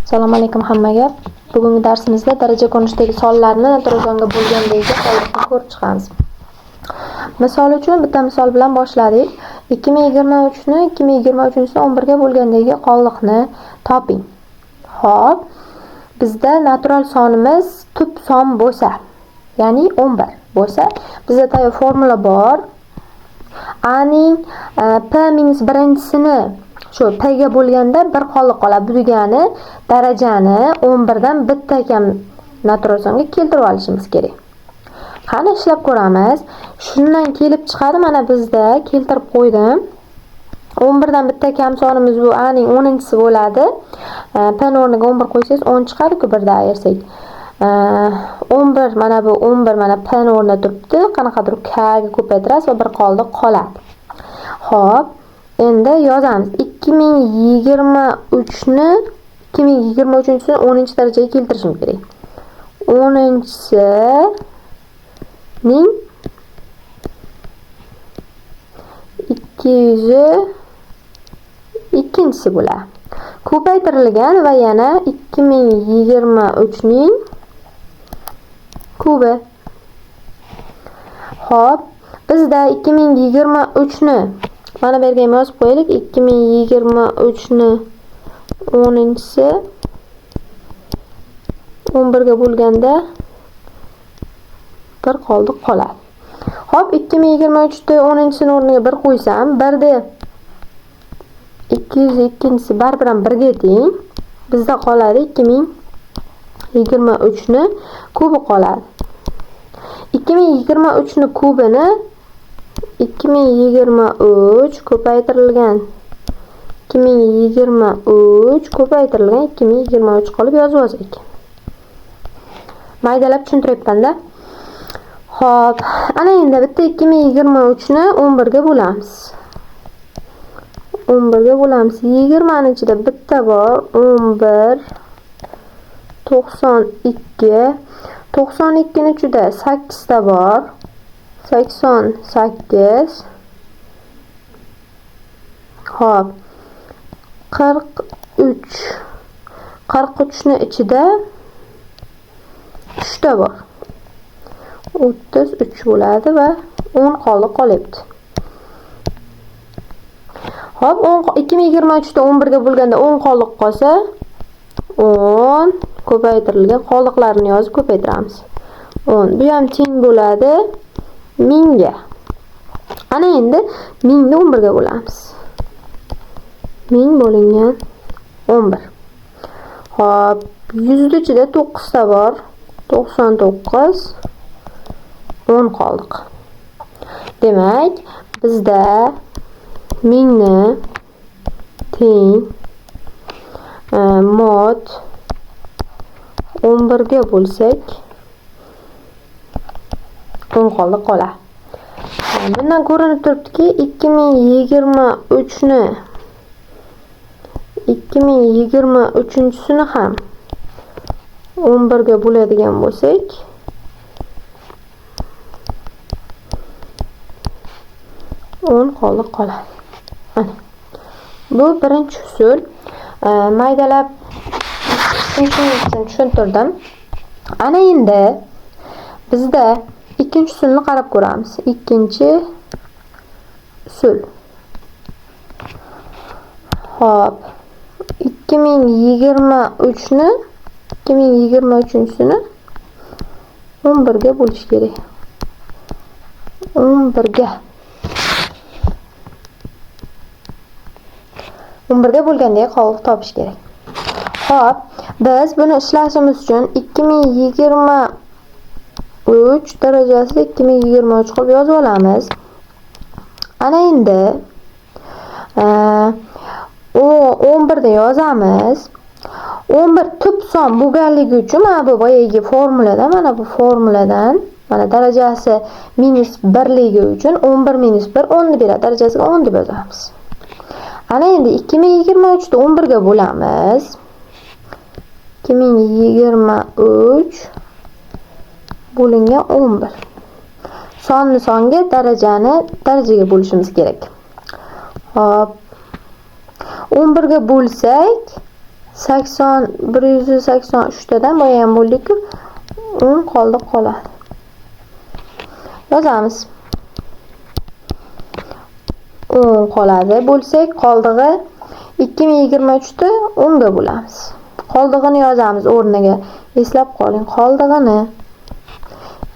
Assalomu alaykum hammaga. Bugungi darsimizda daraja ko'rinishidagi sonlarni naturalizonga bo'lgandagi holatini ko'rib chiqamiz. Misol uchun bitta misol bilan boshladik. 2023 ni 2023 ni 11 ga bo'lgandagi qolliqni toping. Xo'p, bizda natural sonimiz tub son bo'lsa, ya'ni 11 bo'lsa, bizda tayyor formula bor. A ning P minus birinchisini shu P ga bo'lganda bir qolliq qoladi. Bu degani darajani 11 dan bitta kam naturalizonga keltirib olishimiz kerak. Qani ishlab ko'ramiz. Shundan kelib chiqadi, mana bizda keltirib qo'ydim. 11 dan bitta kam sonimiz bu A ning 10-chisi bo'ladi. P ning o'rniga 11 qo'ysangiz 10 chiqadi-ku, birda ayirsak. 11 mana bu 11 mana P ning o'rnida turibdi. Qanaqadir K ga ko'paytirasiz va bir qoldiq qoladi. Xo'p, endi yozamiz. 2023 ni 2023-ni 10-darajaga keltirishim kerak. 10-chisi ning 202-chisi bo'ladi. Ko'paytirilgan va yana 2023 ning kubi. Xo'p, bizda 2023 ni mana bu yerga yozib qo'yaylik. 2023 ni 10-chisi 11 ga bo'lganda bir qoldiq qoladi. Xo'p, 2023 ni 10-chisini o'rniga 1 qo'ysam, 1 da 202-chisi baribir ham 1 ga teng. Bizda qoladi 2023 ni kubi qoladi. 2023 ni kubini 2023 ko'paytirilgan 2023 ko'paytirilgan 2023 qolib yozib olsak. Maydalab tushuntiryapman-da. Xo'p, ana endi bitta 2023 ni 11 ga bo'lamiz. 11 ga bo'lamiz. 20 ning ichida bitta bor, 11 92. 92 ning ichida 8 ta bor. 88. Xo'p. 43. 43 ning ichida 3 ta bor. 33 bo'ladi va 10 qoldiq qolyapti. Xo'p, 2023 da 11 ga bo'lganda 10 qoldiq qolsa, 10 ko'paytirilgan qoldiqlarni yozib ko'paytiramiz. 10. Bu ham teng bo'ladi 1000 ga. Ana endi 1000 ni 11 ga bo'lamiz. 1000 bo'lingan 11. Xo'p, 100 ni ichida 9 ta bor. 99 10 qoldiq. Demak, bizda 1000 ni teng mod 11 ga bo'lsak 10 qoldiq qoladi. Bundan ko'rinib turibdiki, 2023-sini ham 11 ga bo'ladigan bo'lsak, 10 qoldiq qoladi. Mana. Bu birinchi usul. Maydalab tushuntirdim. Ana endi bizda ikkinchi usulni qarab ko'ramiz. Ikkinchi usul. Xo'p. 2023-ni 2023-sini 11 ga bo'lish kerak. 11 ga 11 ga bo'lgandagi qoldiq topish kerak. Xo'p, biz buni ishlashimiz uchun 2023 darajasida 2023 qilib yozib olamiz. Ana endi 11 da yozamiz. 11 tub son bo'lganligi uchun mana bu boyagi formuladan, mana bu formuladan, mana darajasi minus 1 ligi uchun 11 minus 1 10 ni beradi. Darajasiga 10 deb yozamiz. Ana endi 2023 da 11 ga bo'lamiz. 2023 bo'lingan 11. Sonni songa, darajani darajaga bo'lishimiz kerak. Hop. 11 ga bo'lsak 183tadan boya ham bo'ldik-ku, 10 qoldiq qoladi. Yozamiz. 10 qoladi bo'lsak, qoldig'i 2023 ni 10 ga bo'lamiz. Qoldig'ini yozamiz o'rniga. Eslab qoling, qoldig'ini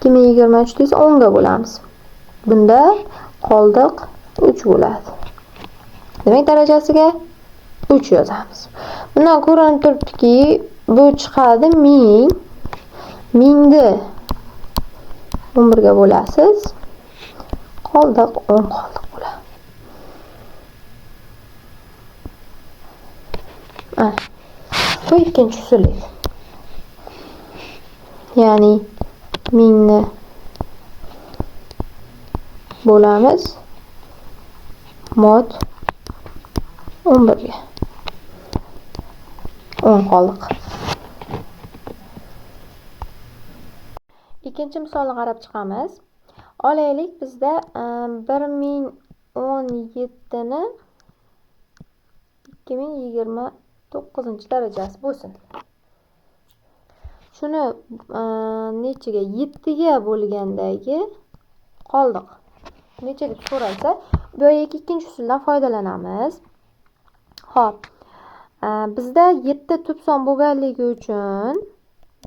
2023 esa 10 ga bo'lamiz. Bunda qoldiq 3 bo'ladi. Demak, darajasiga 3 yozamiz. Bundan ko'rinib turibdiki, bu chiqadi 1000. 1000 ni 11 ga bo'lasiz. Qoldiq 10 qoldiq bo'ladi. Bu ikkinchi usul edi. Ya'ni 1000 ni bo'lamiz mod 11 ga. 10 qoldiq. Ikkinchi misolni qarab chiqamiz. Olaylik, bizda 1017 ni 2029 darajasi bo'lsin. Shuni nechaga? 7 ga bo'lgandagi qoldiq necha deb so'ralsa, bu yerga ikkinchi usuldan foydalanamiz. Xo'p, bizda 7 tub son bo'lganligi uchun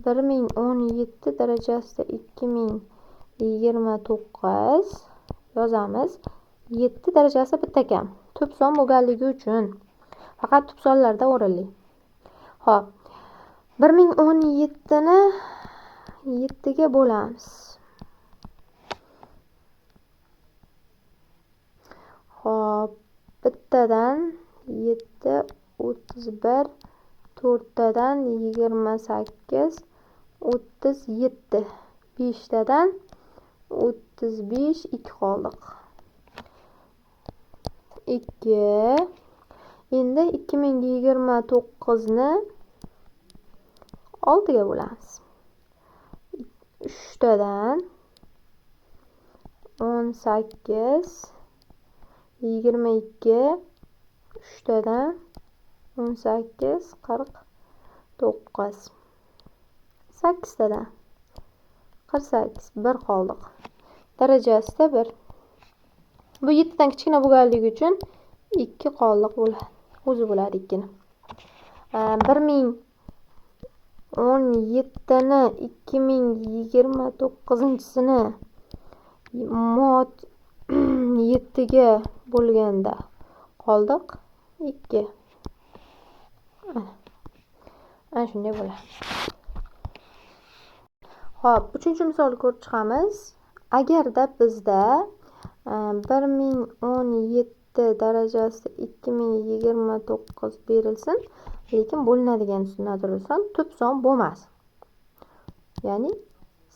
1017 darajasida 2029 yozamiz. 7 darajasi bitta kam. Tub son bo'lganligi uchun faqat tub sonlarda o'rinli. Xo'p, 1017 ni 7 ga bo'lamiz. Xo'p, bittadan 7 31, 4tadan 28 37, 5tadan 35, 2 qoldiq. 2. Endi 2029 ni 6 ga bo'lamiz. 3tadan 18, 22, 3tadan 18, 49. 8tadan 48, 1 qoldiq. Darajasida 1. Bu 7 dan kichkina bo'lganligi uchun 2 qoldiq bo'ladi. O'zi bo'ladi 2 ni. 1017 ni 2029-sini mod 7 ga bo'lganda qoldiq 2. Ana shunday bo'ladi. Xo'p, 3-misolni ko'rib chiqamiz. Agarda bizda 1017 darajasida 2029 berilsin, lekin bo'linadigan usulni nazardan tub son bo'lmas. Ya'ni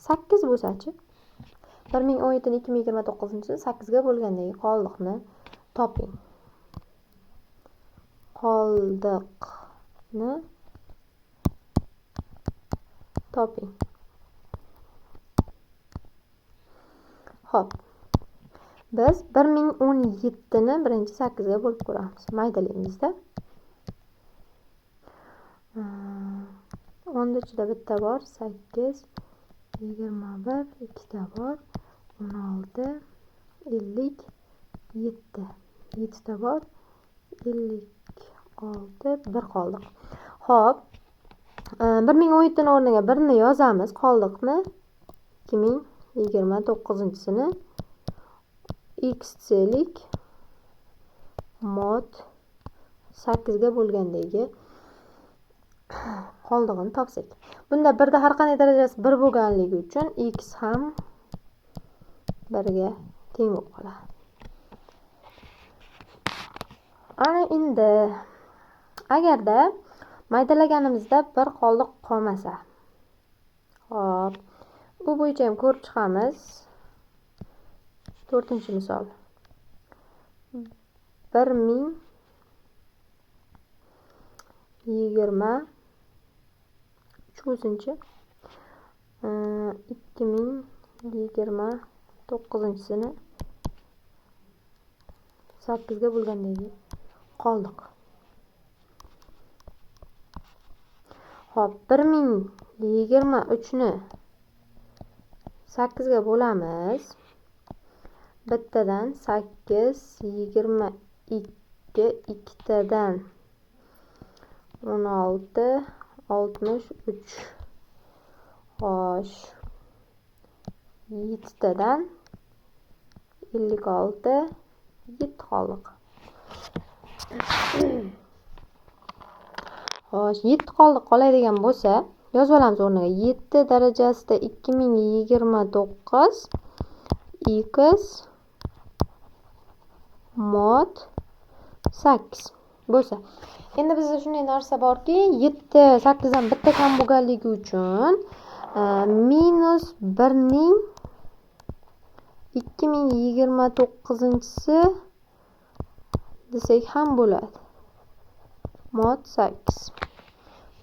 8 bo'lsa-chi? 1017 ni 2029-ni 8 ga bo'lgandagi qoldiqni toping. Qoldiqni toping. Xo'p. Biz 1017 ni birinchi 8 ga bo'lib ko'ramiz. Maydalaymizda. 10 ichida bitta bor, 8, 21, 2 ta bor, 16, 57, 7 ta bor, 56, 1 qoldiq. Xo'p, 1017 ni o'rniga 1 ni yozamiz, qoldiqni 2029-sini x desak mod 8 ga bo'lgandagi qoldig'ini topsak. Bunda 1 da har qanday darajasi 1 bo'lganligi uchun x ham 1 ga teng bo'lib qoladi. Ana endi agarda maydalaganimizda 1 qoldiq qolmasa. Xo'p, bu bo'yicha ham ko'rib chiqamiz. 4-misol. 1020 3-chi 2029-sini 8 ga bo'lgandagi qoldiq. Hop, 1023 ni 8 ga bo'lamiz. Bittadan 8, 22, ikkitadan 16, 63. Xo'sh. 7tadan 56, 7 qoldiq. Xo'sh, 7 qoldiq qoladigan bo'lsa, yozib olamiz o'rniga. 7 darajasida 2029 x mod 8 bo'lsa. Endi bizda shunday narsa borki, 7 8 dan bitta kam bo'lganligi uchun minus 1 ning 2029-si desak ham bo'ladi. Mod 8.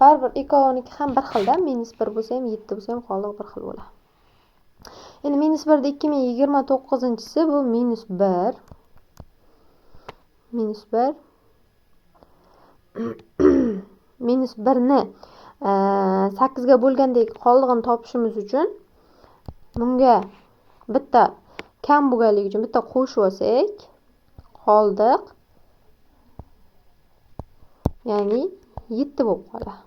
Baribir ikkoviniki ham bir xilda, minus 1 bo'lsa ham, 7 bo'lsa ham qoldiq bir xil bo'ladi. Endi minus 1 da 2029-si bu minus 1. Minus 1. Minus 1 ni 8 ga bo'lgandagi qoldig'ini topishimiz uchun bunga bitta kam bo'lganligi uchun bitta qo'shib olsak, qoldiq. Ya'ni 7 bo'lib qoladi.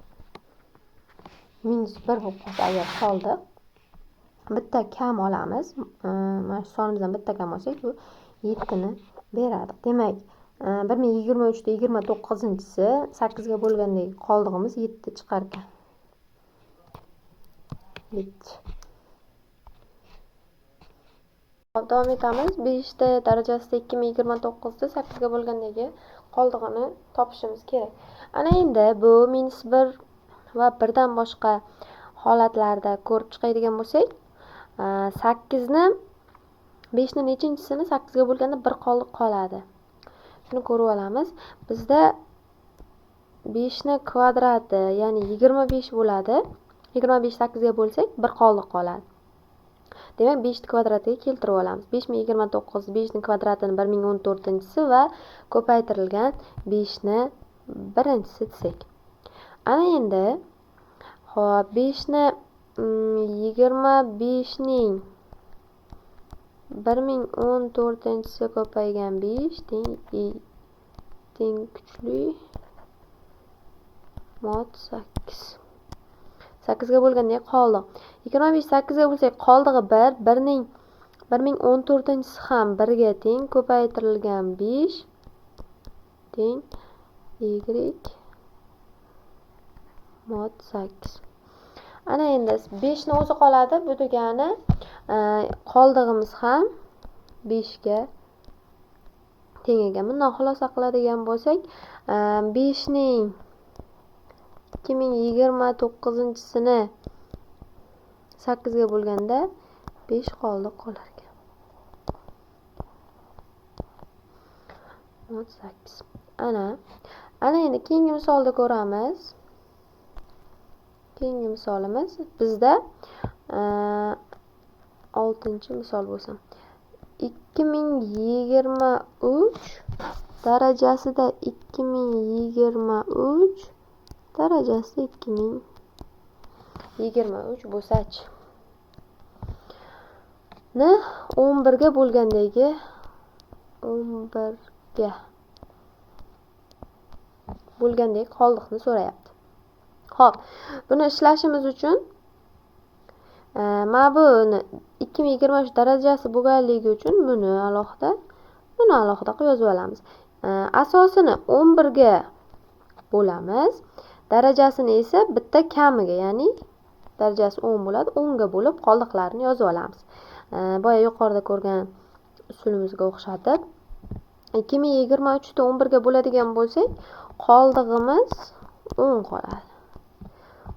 Minus 1 bo'lib qolsa agar qoldiq, bitta kam olamiz. Mana shu sonimizdan bitta kam olsak, bu 7 ni beradi. Demak, 1023 da 29-si 8 ga bo'lgandagi qoldig'imiz 7 chiqar ekan. 7. Davom etamiz. 5 darajasida 2029 da 8 ga bo'lgandagi qoldig'ini topishimiz kerak. Ana endi bu minus 1 va 1 dan boshqa holatlarda ko'rib chiqadigan bo'lsak, 8 ni 5 ni nechinchisini 8 ga bo'lganda 1 qoldiq qoladi. Shuni ko'rib olamiz. Bizda 5 ni kvadrati, ya'ni 25 bo'ladi. 25 8 ga bo'lsak 1 qoldiq qoladi. Demak, 5 ni kvadratiga keltirib olamiz. 5029, 5 ni kvadratini 1014-si va ko'paytirilgan 5 ni birinchisi desak. Ana endi hop 5 ni 25 ning 1014-si ko'paygan 5 teng kuchli mod 8. 8 ga bo'lganda qoldiq. 25 8 ga bo'lsa qoldig'i 1, 1 ning 1014-si ham 1 ga teng, ko'paytirilgan 5 teng y mod 8. Ana endi 5 ni o'zi qoladi. Bu degani qoldig'imiz ham 5 ga teng ekan. Bundan xulosa qiladigan bo'lsak, 5 ning 2029-sini 8 ga bo'lganda 5 qoldiq qolar ekan. Mod 8. Ana endi keyingi misolda ko'ramiz. Keyingi misolimiz bizda 6-misol bo'lsin. 2023 darajasida 2023 darajasida 2023 bo'lsa-chi. Ni 11 ga bo'lgandagi 11 ga bo'lgandagi qoldiqni so'rayapti. Xo'p, buni ishlashimiz uchun mana buni 2023 darajasi bo'lganligi uchun buni alohida qilib yozib olamiz. Asosini 11 ga bo'lamiz. Darajasini esa bitta kamiga, ya'ni darajasi 10 bo'ladi. 10 ga bo'lib qoldiqlarni yozib olamiz. Boya yuqorida ko'rgan usulimizga o'xshatib 2023 da 11 ga bo'ladigan bo'lsak, qoldig'imiz 10 qoladi.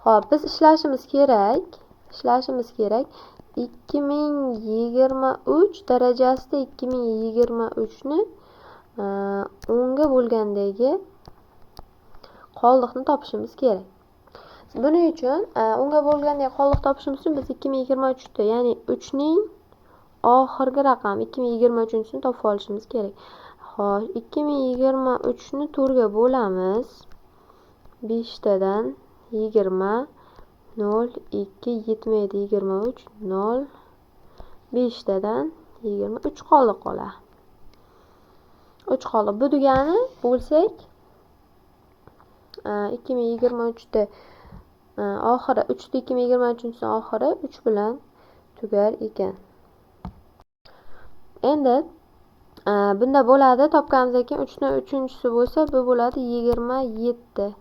Xo'p, biz ishlashimiz kerak. 2023 darajasida 2023 ni 10 ga bo'lgandagi qoldiqni topishimiz kerak. Buning uchun 10 ga bo'lgandagi qoldiq topishimiz uchun biz 2023 da, ya'ni 3 ning oxirgi raqami 2023-ni topib olishimiz kerak. Xo'sh, 2023 ni 4 ga bo'lamiz. 5 tadan 20, 0, 2, yetmaydi, 23, 0, 5tadan 23 qoldi. 3 qoldi. Bu degani bo'lsak 2023da oxiri 3 da 2023 oxiri 3 bilan tugar ekan. Endi bunda bo'ladi, topganimizdan keyin 3 ning 3-chisi bo'lsa, bu bo'ladi 27.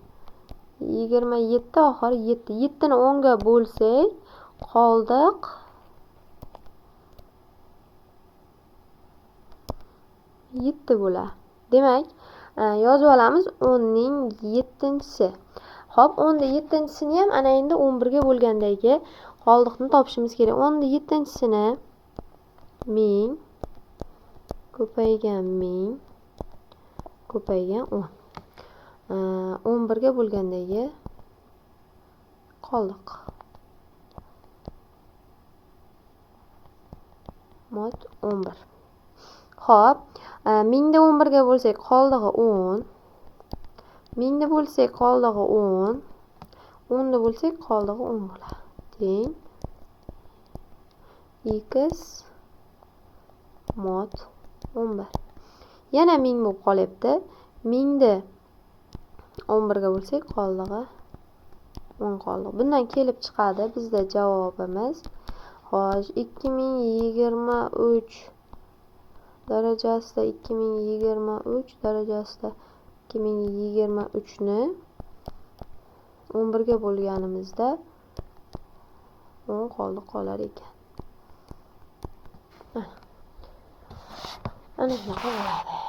27 oxiri 7. 7 ni 10 ga bo'lsak, qoldiq 7 bo'ladi. Demak, yozib olamiz 10 ning 7-chisi. Xo'p, 10 da 7-chisini ham ana endi 11 ga bo'lgandagi qoldiqni topishimiz kerak. 10 da 7-chisini 1000 ko'paygan 1000 ko'paygan 10. 11 ga bo'lgandagi qoldiq. Mod 11. Xo'p, 1000 da 11 ga bo'lsak qoldig'i 10. 1000 da bo'lsak qoldig'i 10. 10 da bo'lsak qoldig'i 10 bo'ladi. Teng x mod 11. Yana 1000 bo'lib qolyapti. 1000 da 11 ga bo'lsak qoldig'i 10 qoldi. Bundan kelib chiqadi bizda javobimiz. Xo'sh, 2023 darajasida 2023 darajasida 2023 ni 11 ga bo'lganimizda 10 qoldiq qolar ekan. Ana shunaqa bo'ladi.